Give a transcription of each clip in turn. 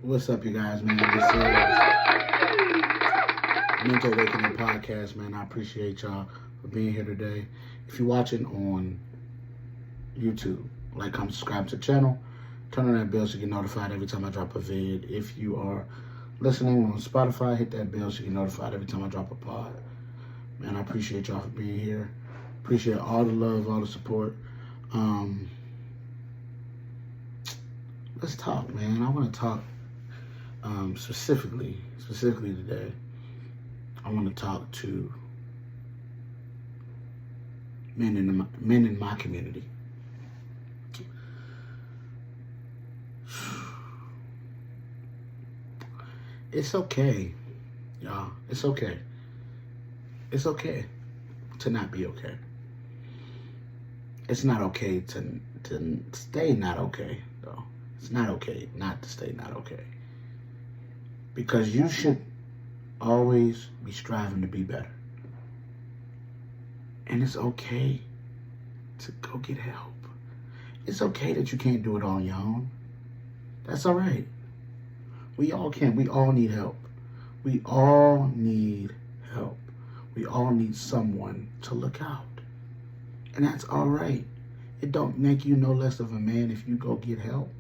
What's up, you guys, man? This is Mental Awakening Podcast, man. I appreciate y'all for being here today. If you're watching on YouTube, like, comment, subscribe to the channel. Turn on that bell so you get notified every time I drop a vid. If you are listening on Spotify, hit that bell so you get notified every time I drop a pod. Man, I appreciate y'all for being here. Appreciate all the love, all the support. Let's talk, man. I want to talk specifically today. I want to talk to men in my community. It's okay, y'all. It's okay. It's okay to not be okay. It's not okay to stay not okay, though. It's not okay not to stay not okay. Because you should always be striving to be better. And it's okay to go get help. It's okay that you can't do it on your own. That's all right. We all can. We all need help. We all need help. We all need someone to look out. And that's all right. It don't make you no less of a man if you go get help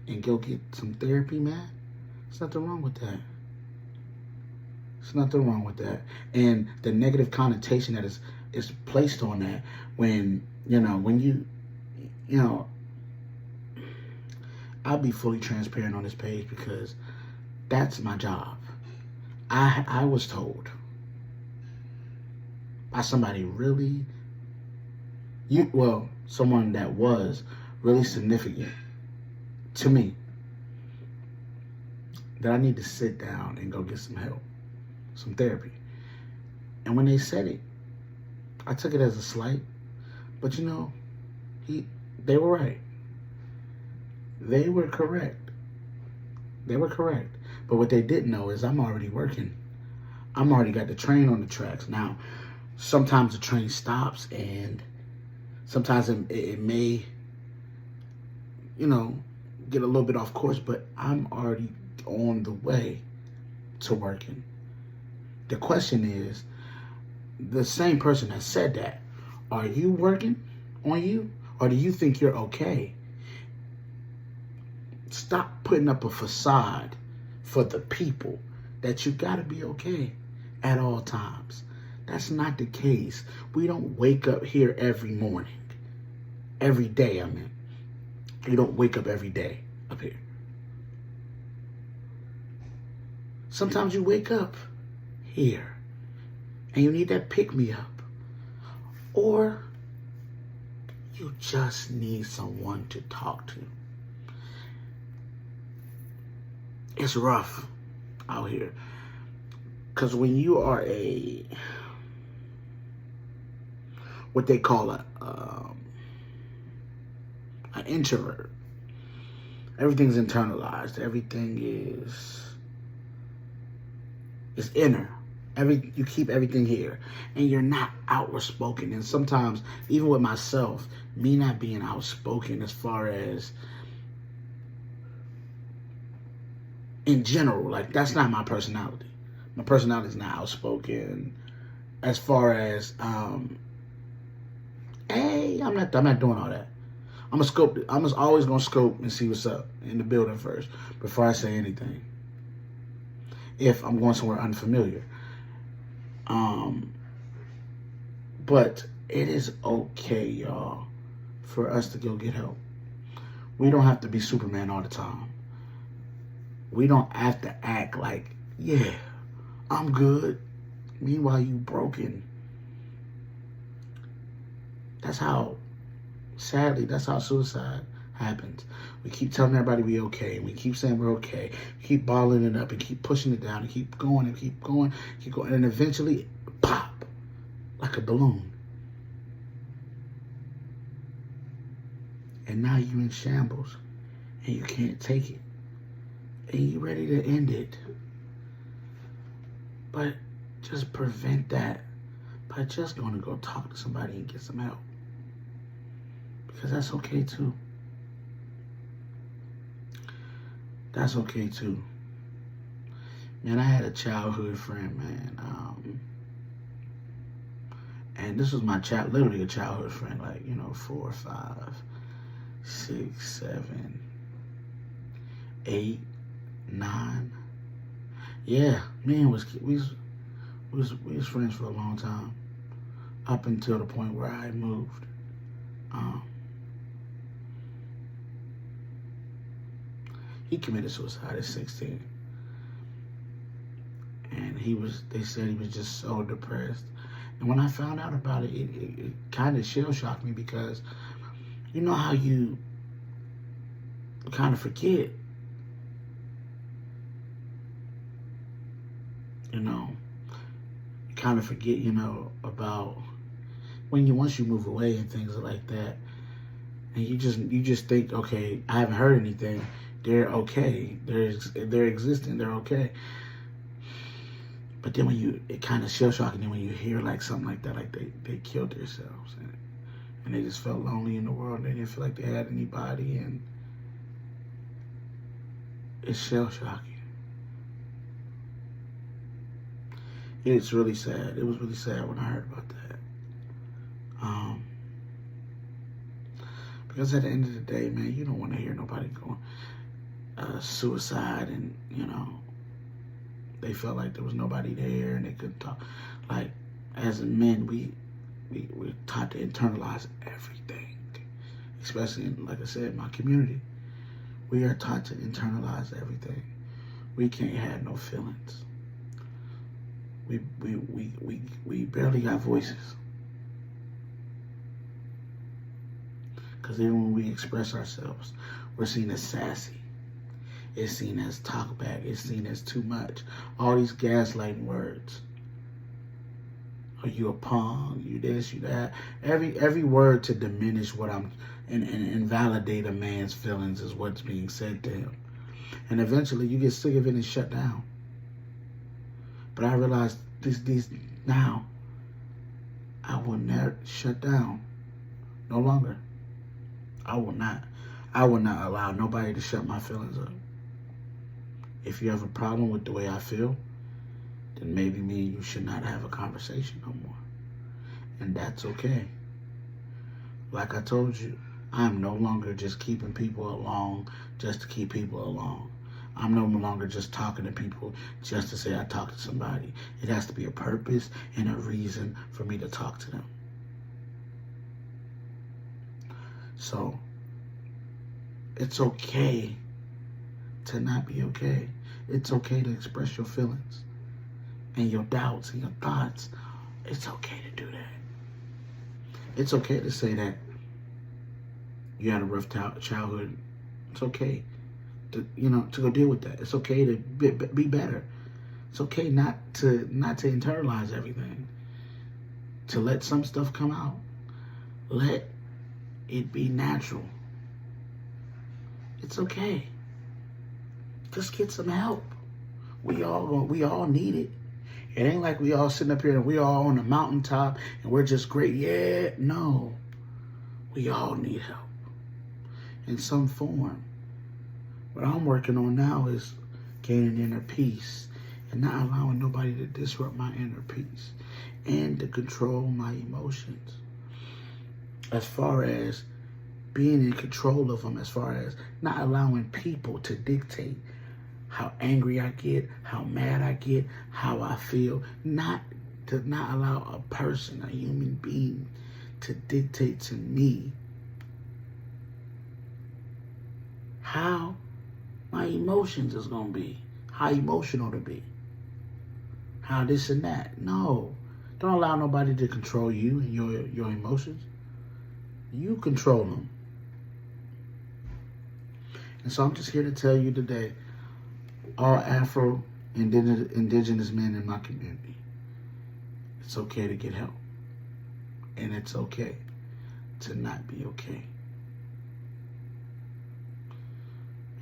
and go get some therapy, man. There's nothing wrong with that. There's nothing wrong with that. And the negative connotation that is placed on that when I'll be fully transparent on this page because that's my job. I was told by somebody someone that was really significant to me that I need to sit down and go get some help, some therapy. And when they said it, I took it as a slight, but they were right. They were correct. But what they didn't know is I'm already working. I'm already got the train on the tracks. Now, sometimes the train stops and sometimes it may, get a little bit off course, but I'm already on the way to working. The question is, the same person that said that, are you working on you? Or do you think you're okay? Stop putting up a facade for the people that you gotta be okay at all times. That's not the case. We don't wake up here every morning. Every day, I mean. You don't wake up every day up here. Sometimes you wake up here and you need that pick-me-up. Or you just need someone to talk to. It's rough out here. Because when you are what they call an introvert, everything's internalized. Everything is inner. You keep everything here, and you're not outward spoken. And sometimes, even with myself, me not being outspoken as far as in general, like that's not my personality. My personality is not outspoken. As far as hey, I'm not doing all that. I'm always gonna scope and see what's up in the building first before I say anything. If I'm going somewhere unfamiliar. But it is okay, y'all, for us to go get help. We don't have to be Superman all the time. We don't have to act like, yeah, I'm good. Meanwhile, you broken. Sadly, that's how suicide happens. We keep telling everybody we okay, and we keep saying we're okay. We keep balling it up and keep pushing it down and keep going, and eventually, pop, like a balloon. And now you're in shambles, and you can't take it, and you're ready to end it. But just prevent that by just going to go talk to somebody and get some help. Because that's okay too. That's okay too. Man, I had a childhood friend, man. And this was my literally a childhood friend, like, 4, 5, 6, 7, 8, 9. Yeah, me and we was friends for a long time, up until the point where I moved. He committed suicide at 16. And they said he was just so depressed. And when I found out about it, it kind of shell shocked me, because you know how you kind of forget, you kind of forget, about once you move away and things like that, and you just think, okay, I haven't heard anything. They're okay. They're existing. They're okay. But then it kind of shell shocking. Then when you hear like something like that, like they killed themselves, and they just felt lonely in the world. They didn't feel like they had anybody, and it's shell shocking. It's really sad. It was really sad when I heard about that. Because at the end of the day, man, you don't want to hear nobody going suicide, and they felt like there was nobody there and they couldn't talk. Like, as men, we're taught to internalize everything, especially in, like I said, my community. We are taught to internalize everything. We can't have no feelings. We barely got voices. Because even when we express ourselves, we're seen as sassy. It's seen as talk back. It's seen as too much. All these gaslighting words. Are you a punk? You this, you that. Every word to diminish what I'm and invalidate a man's feelings is what's being said to him. And eventually you get sick of it and shut down. But I realized these now, I will never shut down. No longer. I will not allow nobody to shut my feelings up. If you have a problem with the way I feel, then maybe me and you should not have a conversation no more. And that's okay. Like I told you, I'm no longer just keeping people along just to keep people along. I'm no longer just talking to people just to say I talked to somebody. It has to be a purpose and a reason for me to talk to them. So, it's okay to not be okay. It's okay to express your feelings and your doubts and your thoughts. It's okay to do that. It's okay to say that you had a rough childhood. It's okay to go deal with that. It's okay to be better. It's okay not to internalize everything. To let some stuff come out. Let it be natural. It's okay. Just get some help. We all need it. It ain't like we all sitting up here and we all on the mountaintop and we're just great. Yeah, no. We all need help in some form. What I'm working on now is gaining inner peace and not allowing nobody to disrupt my inner peace and to control my emotions. As far as being in control of them, as far as not allowing people to dictate how angry I get, how mad I get, how I feel. Not allow a person, a human being, to dictate to me how my emotions is going to be, how emotional to be, how this and that. No. Don't allow nobody to control you and your emotions. You control them. And so I'm just here to tell you today, all Afro indigenous men in my community, it's okay to get help. And it's okay to not be okay.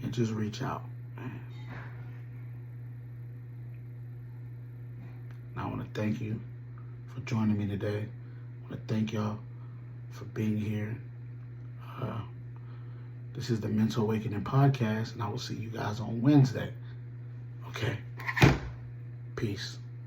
And just reach out, man. And I want to thank you for joining me today. I want to thank y'all for being here. This is the Mental Awakening Podcast, and I will see you guys on Wednesday. Okay. Peace.